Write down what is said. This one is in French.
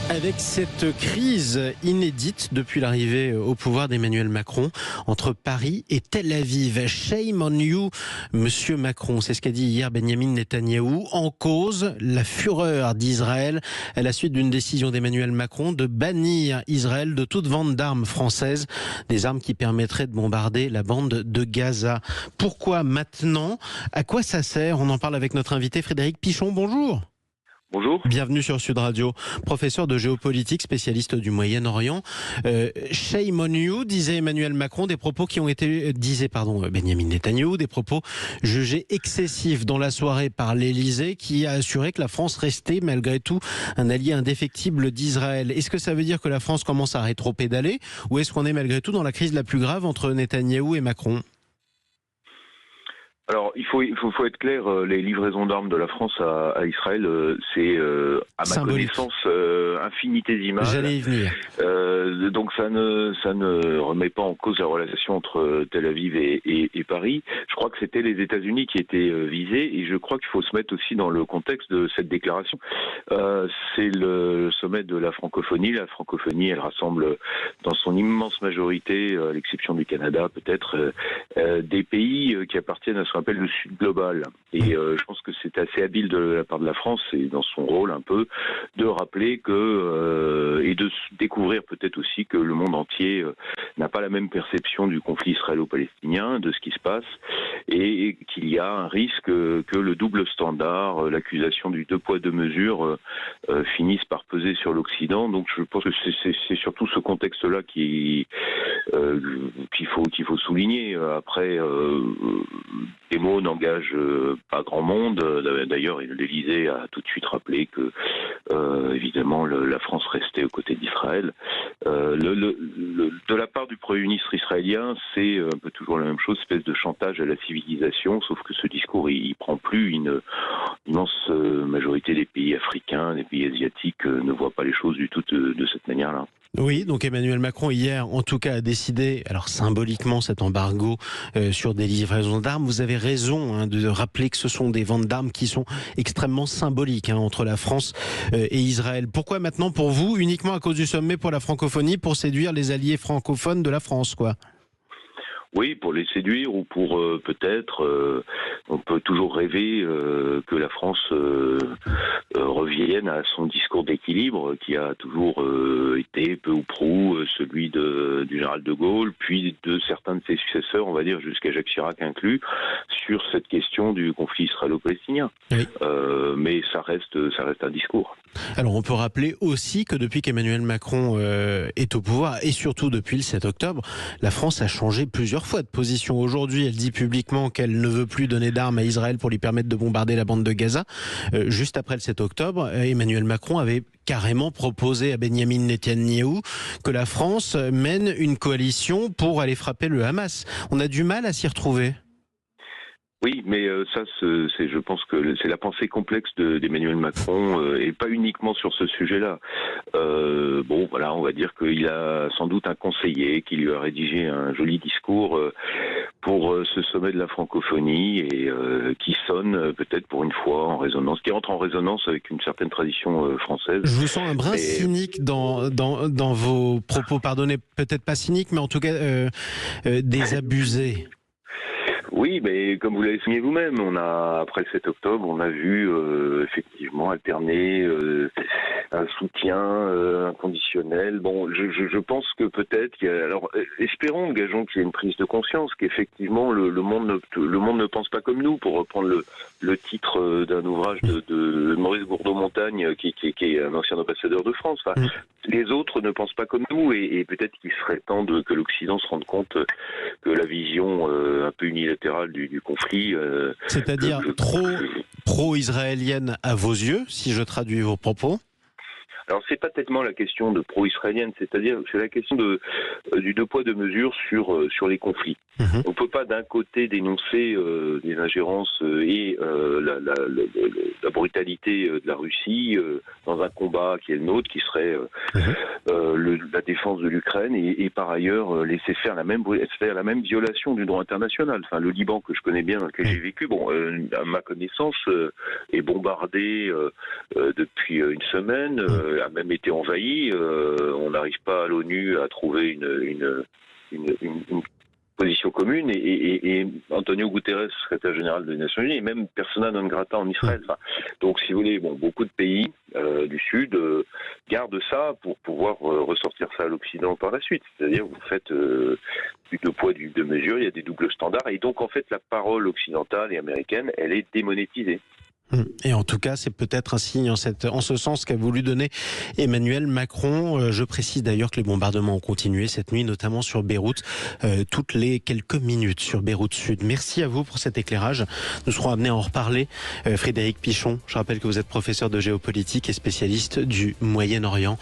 Avec cette crise inédite depuis l'arrivée au pouvoir d'Emmanuel Macron entre Paris et Tel Aviv. Shame on you, monsieur Macron. C'est ce qu'a dit hier Benyamin Netanyahou. En cause, la fureur d'Israël à la suite d'une décision d'Emmanuel Macron de bannir Israël de toute vente d'armes françaises, des armes qui permettraient de bombarder la bande de Gaza. Pourquoi maintenant? À quoi ça sert? On en parle avec notre invité Frédéric Pichon. Bonjour. Bonjour. Bienvenue sur Sud Radio, professeur de géopolitique, spécialiste du Moyen-Orient. Shame on you, disait Emmanuel Macron, des propos qui ont été, Benyamin Netanyahou, des propos jugés excessifs dans la soirée par l'Élysée, qui a assuré que la France restait malgré tout un allié indéfectible d'Israël. Est-ce que ça veut dire que la France commence à rétro-pédaler, ou est-ce qu'on est malgré tout dans la crise la plus grave entre Netanyahou et Macron ? Alors, il faut être clair, les livraisons d'armes de la France à Israël, c'est, à ma connaissance, infinitésimal. J'allais y venir. Donc ça ne remet pas en cause la relation entre Tel Aviv et Paris. Je crois que c'était les États-Unis qui étaient visés, et je crois qu'il faut se mettre aussi dans le contexte de cette déclaration. C'est le sommet de la francophonie. La francophonie, elle rassemble dans son immense majorité, à l'exception du Canada peut-être, des pays qui appartiennent à ce qu'on appelle le Sud global. Et je pense que c'est assez habile de la part de la France, et dans son rôle un peu, de rappeler que, et de découvrir peut-être aussi que le monde entier n'a pas la même perception du conflit israélo-palestinien, de ce qui se passe, et qu'il y a un risque que le double standard, l'accusation du deux poids deux mesures finisse par peser sur l'Occident. Donc je pense que c'est surtout ce contexte-là qu'il faut souligner. Après, les mots n'engagent pas grand monde. D'ailleurs, l'Élysée a tout de suite rappelé que, évidemment, la France restait aux côtés d'Israël. De la part du Premier ministre israélien, c'est un peu toujours la même chose, espèce de chantage à la civilisation, sauf que ce discours, il prend plus. Une immense majorité des pays africains, des pays asiatiques ne voient pas les choses du tout de cette manière-là. Oui, donc Emmanuel Macron hier, en tout cas, a décidé, alors symboliquement, cet embargo sur des livraisons d'armes. Vous avez raison de rappeler que ce sont des ventes d'armes qui sont extrêmement symboliques entre la France et Israël. Pourquoi maintenant, pour vous, uniquement à cause du sommet pour la francophonie, pour séduire les alliés francophones de la France, quoi ? Oui, pour les séduire, ou pour peut-être, on peut toujours rêver que la France revienne à son discours d'équilibre qui a toujours été peu ou prou celui du général de Gaulle, puis de certains de ses successeurs, on va dire jusqu'à Jacques Chirac inclus, sur cette question du conflit israélo-palestinien. Oui. Mais ça reste un discours. Alors on peut rappeler aussi que depuis qu'Emmanuel Macron est au pouvoir, et surtout depuis le 7 octobre, la France a changé plusieurs fois de position. Aujourd'hui, elle dit publiquement qu'elle ne veut plus donner d'armes à Israël pour lui permettre de bombarder la bande de Gaza. Juste après le 7 octobre, Emmanuel Macron avait carrément proposé à Benyamin Netanyahou que la France mène une coalition pour aller frapper le Hamas. On a du mal à s'y retrouver. Oui, mais ça, je pense que c'est la pensée complexe d'Emmanuel Macron, et pas uniquement sur ce sujet-là. Bon, voilà, on va dire qu'il a sans doute un conseiller qui lui a rédigé un joli discours pour ce sommet de la francophonie, et qui sonne peut-être pour une fois en résonance, qui entre en résonance avec une certaine tradition française. Je vous sens un brin cynique dans vos propos, pardonnez, peut-être pas cynique, mais en tout cas désabusé. Oui, mais comme vous l'avez souligné vous-même, après le 7 octobre, on a vu effectivement alterner un soutien inconditionnel. Bon, je pense que peut-être alors espérons, gageons qu'il y a une prise de conscience, qu'effectivement le monde ne pense pas comme nous, pour reprendre le titre d'un ouvrage de Maurice Gourdeau-Montagne, qui est un ancien ambassadeur de France. Enfin, les autres ne pensent pas comme nous, et peut-être qu'il serait temps que l'Occident se rende compte que la vision un peu unilatérale du conflit, c'est-à-dire trop pro-israélienne à vos yeux, si je traduis vos propos. Alors c'est pas tellement la question de pro-israélienne, c'est-à-dire c'est la question du deux poids deux mesures sur les conflits. On peut pas d'un côté dénoncer des ingérences et la brutalité de la Russie dans un combat qui est le nôtre, qui serait la défense de l'Ukraine, et par ailleurs laisser faire la même violation du droit international. Enfin, le Liban, que je connais bien, dans lequel j'ai vécu, à ma connaissance, est bombardé depuis une semaine. a même été envahi. On n'arrive pas à l'ONU à trouver une position commune et Antonio Guterres, secrétaire général des Nations Unies, et même persona non grata en Israël. Enfin, donc, si vous voulez, beaucoup de pays du Sud gardent ça pour pouvoir ressortir ça à l'Occident par la suite. C'est-à-dire, vous faites du deux poids, deux mesures, il y a des doubles standards, et donc, en fait, la parole occidentale et américaine, elle est démonétisée. Et en tout cas, c'est peut-être un signe en ce sens qu'a voulu donner Emmanuel Macron. Je précise d'ailleurs que les bombardements ont continué cette nuit, notamment sur Beyrouth, toutes les quelques minutes sur Beyrouth Sud. Merci à vous pour cet éclairage. Nous serons amenés à en reparler. Frédéric Pichon, je rappelle que vous êtes professeur de géopolitique et spécialiste du Moyen-Orient.